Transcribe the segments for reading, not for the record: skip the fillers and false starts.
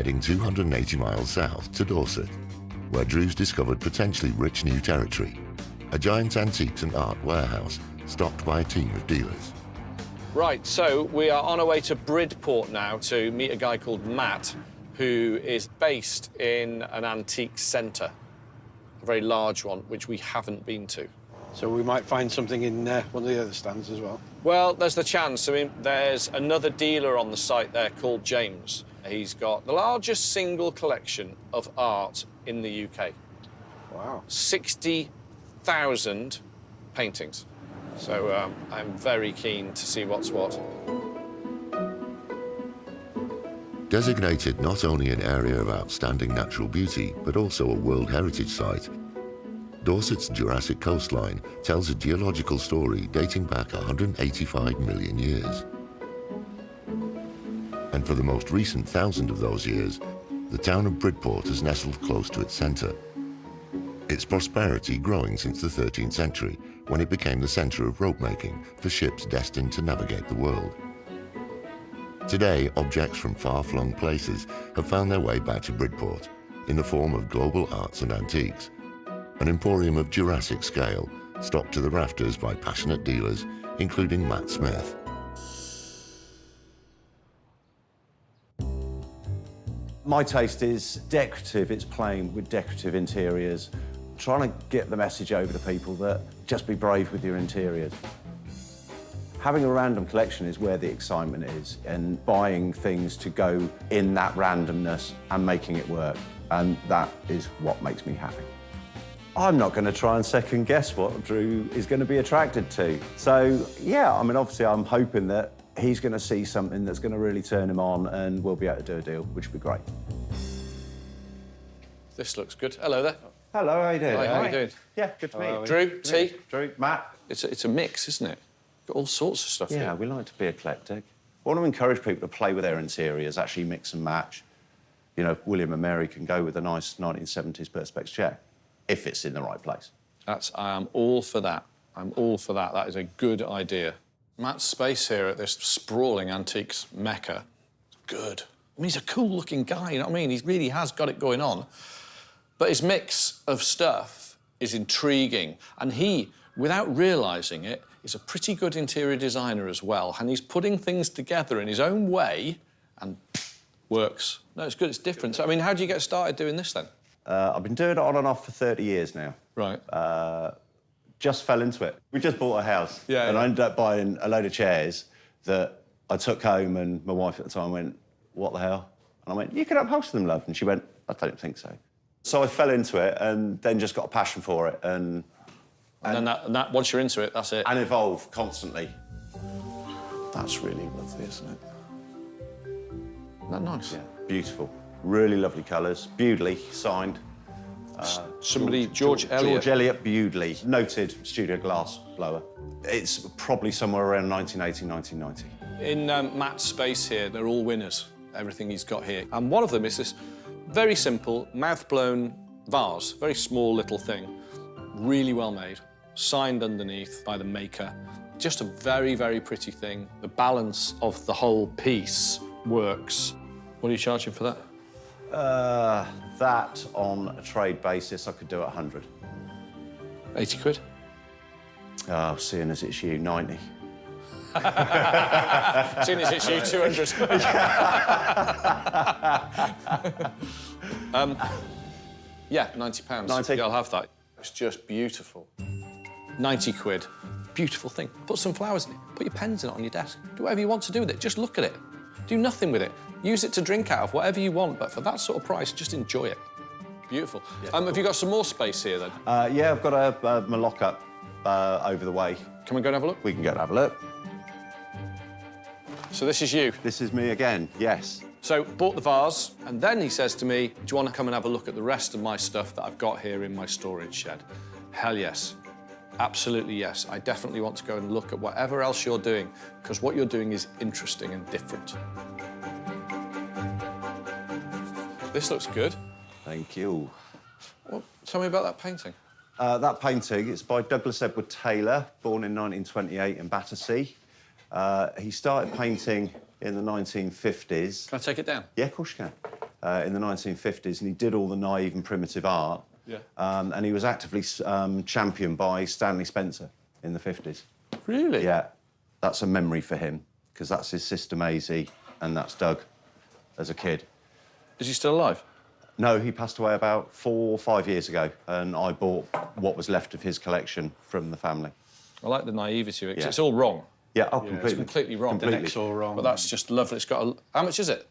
heading 280 miles south to Dorset, where Drew's discovered potentially rich new territory, a giant antiques and art warehouse stocked by a team of dealers. Right, so we are on our way to Bridport now to meet a guy called Matt, who is based in an antique centre, a very large one, which we haven't been to. So we might find something in one of the other stands as well. Well, there's the chance. I mean, there's another dealer on the site there called James. He's got the largest single collection of art in the UK. Wow. 60,000 paintings. So I'm very keen to see what's what. Designated not only an area of outstanding natural beauty, but also a World Heritage Site, Dorset's Jurassic coastline tells a geological story dating back 185 million years. And for the most recent 1,000 of those years, the town of Bridport has nestled close to its centre. Its prosperity growing since the 13th century, when it became the centre of rope making for ships destined to navigate the world. Today, objects from far-flung places have found their way back to Bridport in the form of global arts and antiques, an emporium of Jurassic scale, stocked to the rafters by passionate dealers, including Matt Smith. My taste is decorative. It's playing with decorative interiors, trying to get the message over to people that just be brave with your interiors. Having a random collection is where the excitement is, and buying things to go in that randomness and making it work, and that is what makes me happy. I'm not going to try and second guess what Drew is going to be attracted to. So, yeah, I mean, obviously I'm hoping that he's going to see something that's going to really turn him on and we'll be able to do a deal, which would be great. This looks good. Hello there. Hello, how you doing? Hi, how you doing? Yeah, good to meet you. Drew, T. Drew, Matt. It's a mix, isn't it? Got all sorts of stuff Yeah, here. we like to be eclectic. I want to encourage people to play with their interiors, actually mix and match. You know, William and Mary can go with a nice 1970s Perspex chair, if it's in the right place. I am all for that. I'm all for that. That is a good idea. Matt's space here at this sprawling antiques mecca, good. I mean, he's a cool-looking guy, you know what I mean? He really has got it going on. But his mix of stuff is intriguing, and he, without realising it, is a pretty good interior designer as well, and he's putting things together in his own way and works. No, it's good, it's different. So, I mean, how do you get started doing this, then? I've been doing it on and off for 30 years now. Right. Just fell into it. We just bought a house, and I ended up buying a load of chairs that I took home, and my wife at the time went, "What the hell?" And I went, "You can upholster them, love." And she went, "I don't think so." So I fell into it, and then just got a passion for it, and then that once you're into it, that's it. And evolve constantly. That's really lovely, isn't it? Isn't that nice? Yeah, beautiful. Really lovely colours. Bewdley, signed. George Eliot. George Eliot Bewdley, noted studio glass blower. It's probably somewhere around 1980, 1990. In Matt's space here, they're all winners, everything he's got here. And one of them is this very simple, mouth-blown vase, very small little thing, really well made, signed underneath by the maker. Just a very, very pretty thing. The balance of the whole piece works. What are you charging for that? That, on a trade basis, I could do at 100. 80 quid? Oh, seeing as it's you, 90. Seeing as it's you, 200. Yeah, £90. 90. Yeah, I'll have that. It's just beautiful. 90 quid. Beautiful thing. Put some flowers in it. Put your pens in it on your desk. Do whatever you want to do with it. Just look at it. Do nothing with it. Use it to drink out of, whatever you want, but for that sort of price, just enjoy it. Beautiful. Yeah, cool. Have you got some more space here, then? Yeah, I've got my lock-up over the way. Can we go and have a look? We can go and have a look. So this is you? This is me again, yes. So, bought the vase, and then he says to me, do you want to come and have a look at the rest of my stuff that I've got here in my storage shed? Hell yes. Absolutely yes. I definitely want to go and look at whatever else you're doing, because what you're doing is interesting and different. This looks good. Thank you. Well, tell me about that painting. That painting is by Douglas Edward Taylor, born in 1928 in Battersea. He started painting in the 1950s. Can I take it down? Yeah, of course you can. in the 1950s, and he did all the naive and primitive art. Yeah. And he was actively championed by Stanley Spencer in the 50s. Really? Yeah, that's a memory for him, because that's his sister Maisie, and that's Doug as a kid. Is he still alive? No, he passed away about 4 or 5 years ago, and I bought what was left of his collection from the family. I like the naivety of it, 'cause Yeah. it's all wrong. Yeah, oh, Yeah, completely. It's completely wrong. The neck's all wrong. But that's just lovely. It's got a... How much is it?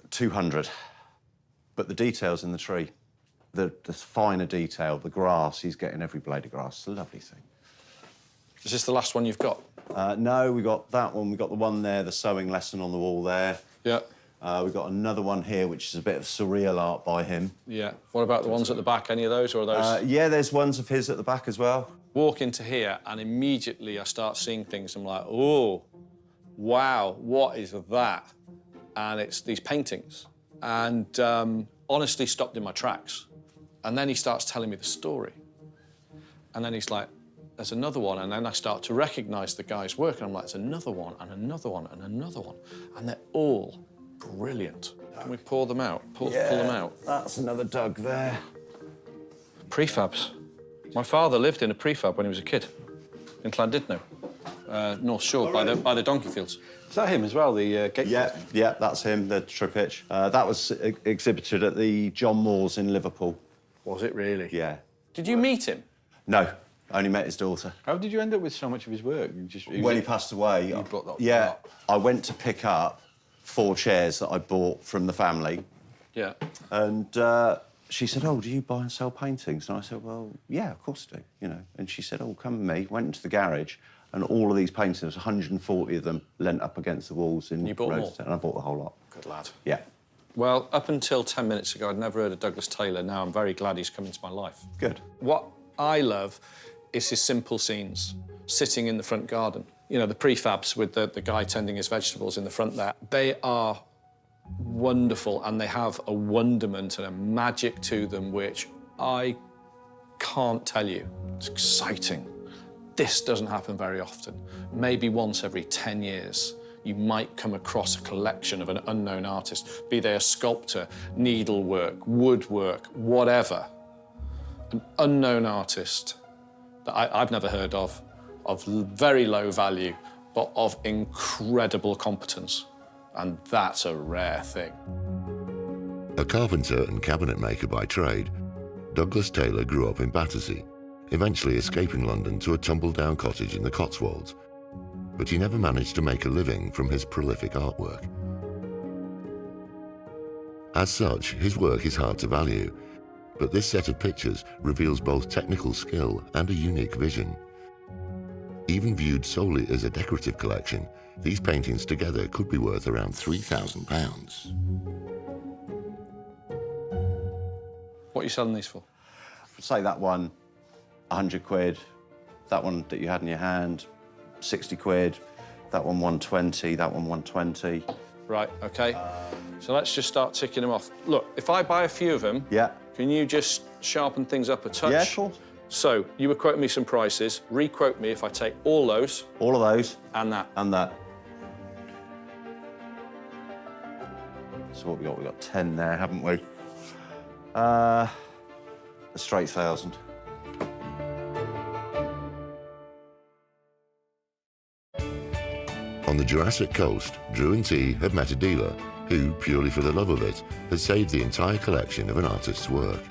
200. But the details in the tree, the finer detail, the grass, he's getting every blade of grass. It's a lovely thing. Is this the last one you've got? No, we got that one. We got the one there, the sewing lesson on the wall there. Yeah. We've got another one here, which is a bit of surreal art by him. Yeah. What about the ones at the back? Any of those, or are those... Yeah, there's ones of his at the back as well. Walk into here and immediately I start seeing things. I'm like, oh, wow, what is that? And it's these paintings. And honestly stopped in my tracks. And then he starts telling me the story. And then he's like, there's another one. And then I start to recognise the guy's work. And I'm like, there's another one, and another one, and another one. And they're all brilliant. Can we pour them out? Pull them out. That's another Doug there. Prefabs. My father lived in a prefab when he was a kid in Llandudno, North Shore, by the donkey fields. Is that him as well, the gate? Yeah, that's him, the tripitch. That was exhibited at the John Moores in Liverpool. Was it really? Yeah. Did you meet him? No, only met his daughter. How did you end up with so much of his work? When he passed away, brought that yeah, up. I went to pick up 4 chairs that I bought from the family, Yeah. and she said, oh, do you buy and sell paintings? And I said, well, yeah, of course I do, you know. And she said, oh, come with me. Went into the garage, and all of these paintings, 140 of them, leant up against the walls in You bought them all? Rosedale, and I bought the whole lot. Good lad. Yeah, Well, up until 10 minutes ago, I'd never heard of Douglas Taylor. Now I'm very glad he's come into my life. good. What I love is his simple scenes, sitting in the front garden. You know, the prefabs with the guy tending his vegetables in the front there. They are wonderful, and they have a wonderment and a magic to them which I can't tell you. It's exciting. This doesn't happen very often. Maybe once every 10 years, you might come across a collection of an unknown artist, be they a sculptor, needlework, woodwork, whatever. An unknown artist that I've never heard of very low value, but of incredible competence. And that's a rare thing. A carpenter and cabinet maker by trade, Douglas Taylor grew up in Battersea, eventually escaping London to a tumble-down cottage in the Cotswolds. But he never managed to make a living from his prolific artwork. As such, his work is hard to value, but this set of pictures reveals both technical skill and a unique vision. Even viewed solely as a decorative collection, these paintings together could be worth around £3,000. What are you selling these for? Say that one, 100 quid. That one that you had in your hand, 60 quid. That one, 120. That one, 120. Right, OK. So let's just start ticking them off. Look, if I buy a few of them, Yeah. can you just sharpen things up a touch? Yeah, of course. So, you were quoting me some prices. Re-quote me if I take all those All of those and that. and that. So what we got? We got 10 there, haven't we? A straight 1,000. On the Jurassic Coast, Drew and T have met a dealer who, purely for the love of it, has saved the entire collection of an artist's work.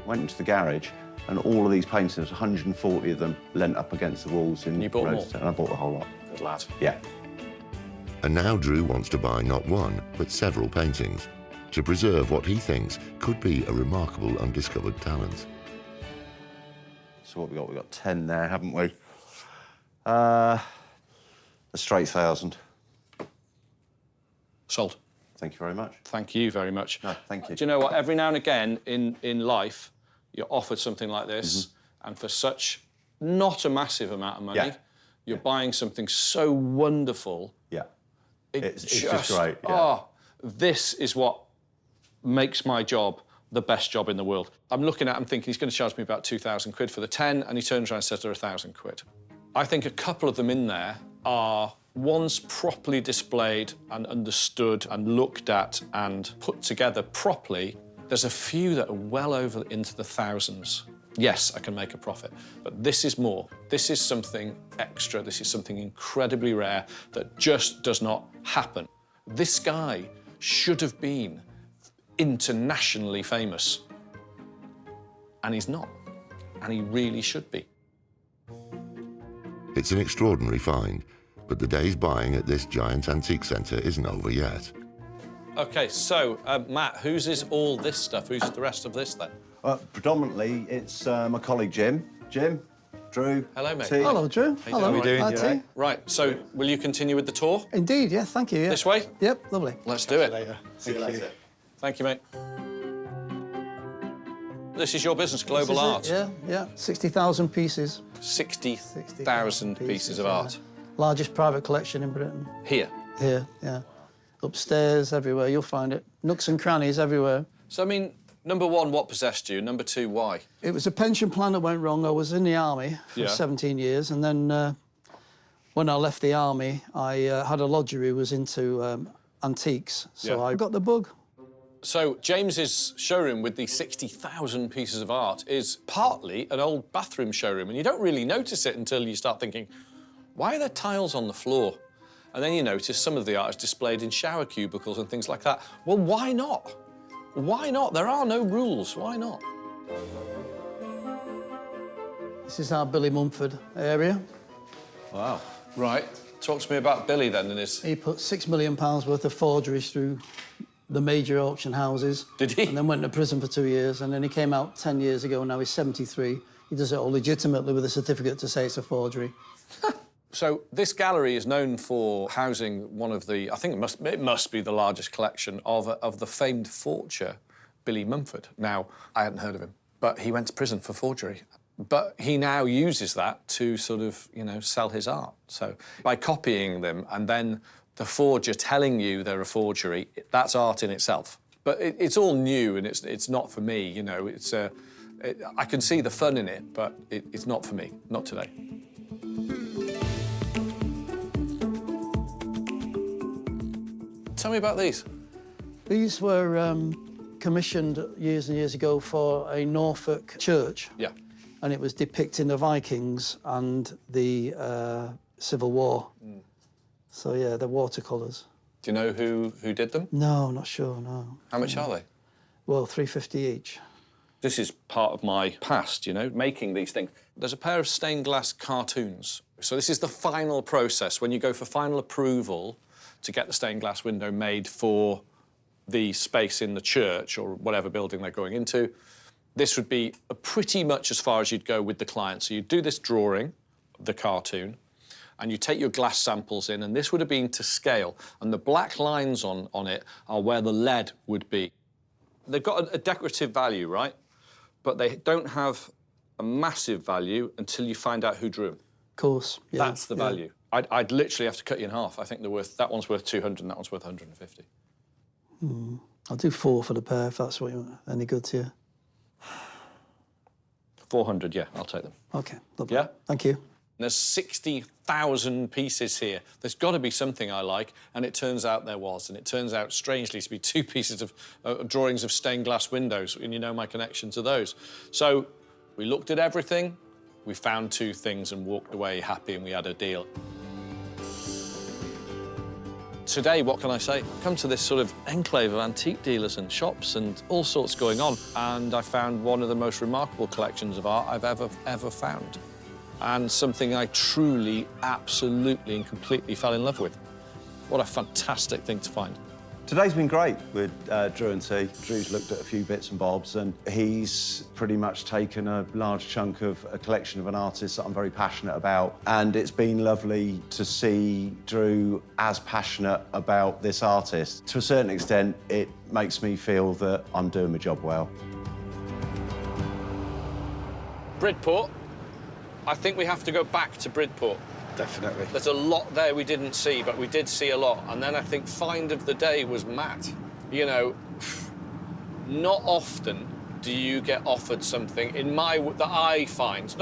Went into the garage, and all of these paintings, 140 of them, leant up against the walls in You bought them all? Rosedale, and I bought the whole lot. Good lad. Yeah. And now Drew wants to buy not one, but several paintings to preserve what he thinks could be a remarkable undiscovered talent. So what we got? We got 10 there, haven't we? A straight 1,000. Sold. Thank you very much. Thank you very much. No, thank you. Do you know what? Every now and again in life, you're offered something like this, and for such not a massive amount of money, Yeah. you're buying something so wonderful. Yeah. It It's just great, yeah. Oh, this is what makes my job the best job in the world. I'm looking at him thinking he's going to charge me about 2,000 quid for the 10, and he turns around and says they're 1,000 quid. I think a couple of them in there are once properly displayed and understood and looked at and put together properly, there's a few that are well over into the thousands. Yes, I can make a profit, but this is more. This is something extra. This is something incredibly rare that just does not happen. This guy should have been internationally famous, and he's not, and he really should be. It's an extraordinary find, but the day's buying at this giant antique centre isn't over yet. OK, so, Matt, whose is all this stuff? Who's the rest of this, then? Predominantly, it's my colleague Jim. Jim, Drew. Hello, mate. T. Hello, Drew. How Hello. you doing? Hi, T. Right, so will you continue with the tour? Indeed, yeah, thank you. Yeah. This way? Yep, lovely. Let's do it. Later. See you later. Thank you, mate. This is your business, Global This is Art. it, yeah. 60,000 pieces. 60,000 pieces of art. Largest private collection in Britain. Here. Here, yeah. Upstairs, everywhere, you'll find it. Nooks and crannies everywhere. So, I mean, number one, what possessed you? Number two, why? It was a pension plan that went wrong. I was in the army for 17 years, and then when I left the army, I had a lodger who was into antiques, so I got the bug. So, James's showroom with the 60,000 pieces of art is partly an old bathroom showroom, and you don't really notice it until you start thinking, why are there tiles on the floor? And then you notice some of the art is displayed in shower cubicles and things like that. Well, why not? Why not? There are no rules. Why not? This is our Billy Mumford area. Wow. Right. Talk to me about Billy, then, and his... He put £6 million worth of forgeries through the major auction houses. Did he? And then went to prison for 2 years, and then he came out 10 years ago, and now he's 73. He does it all legitimately with a certificate to say it's a forgery. So this gallery is known for housing one of the, I think it must be the largest collection of the famed forger, Billy Mumford. Now, I hadn't heard of him, but he went to prison for forgery. But he now uses that to sort of, you know, sell his art. So by copying them and then the forger telling you they're a forgery, that's art in itself. But it's all new and it's not for me, you know. I can see the fun in it, but it's not for me, not today. Tell me about these. These were commissioned years and years ago for a Norfolk church. Yeah. And it was depicting the Vikings and the Civil War. Mm. So, yeah, they're watercolours. Do you know who did them? No, not sure, no. How much are they? Well, $3.50 each. This is part of my past, you know, making these things. There's a pair of stained glass cartoons. So this is the final process, when you go for final approval to get the stained glass window made for the space in the church or whatever building they're going into. This would be pretty much as far as you'd go with the client. So you'd do this drawing, the cartoon, and you take your glass samples in, and this would have been to scale. And the black lines on it are where the lead would be. They've got a decorative value, right? But they don't have a massive value until you find out who drew them. Of course, yeah. That's the value. I'd literally have to cut you in half. I think that one's worth 200 and that one's worth 150. I'll do 4 for the pair, if that's what you want. Any good to you? 400, yeah, I'll take them. OK, lovely. Yeah? Thank you. There's 60,000 pieces here. There's got to be something I like, and it turns out there was. And it turns out, strangely, to be 2 pieces of drawings of stained glass windows, and you know my connection to those. So we looked at everything, we found 2 things and walked away happy, and we had a deal. Today, what can I say? I've come to this sort of enclave of antique dealers and shops and all sorts going on, and I found one of the most remarkable collections of art I've ever found. And something I truly, absolutely and completely fell in love with. What a fantastic thing to find. Today's been great with Drew and T. Drew's looked at a few bits and bobs, and he's pretty much taken a large chunk of a collection of an artist that I'm very passionate about. And it's been lovely to see Drew as passionate about this artist. To a certain extent, it makes me feel that I'm doing my job well. Bridport. I think we have to go back to Bridport. Definitely. There's a lot there we didn't see, but we did see a lot. And then I think find of the day was Matt. You know, not often do you get offered something that I find,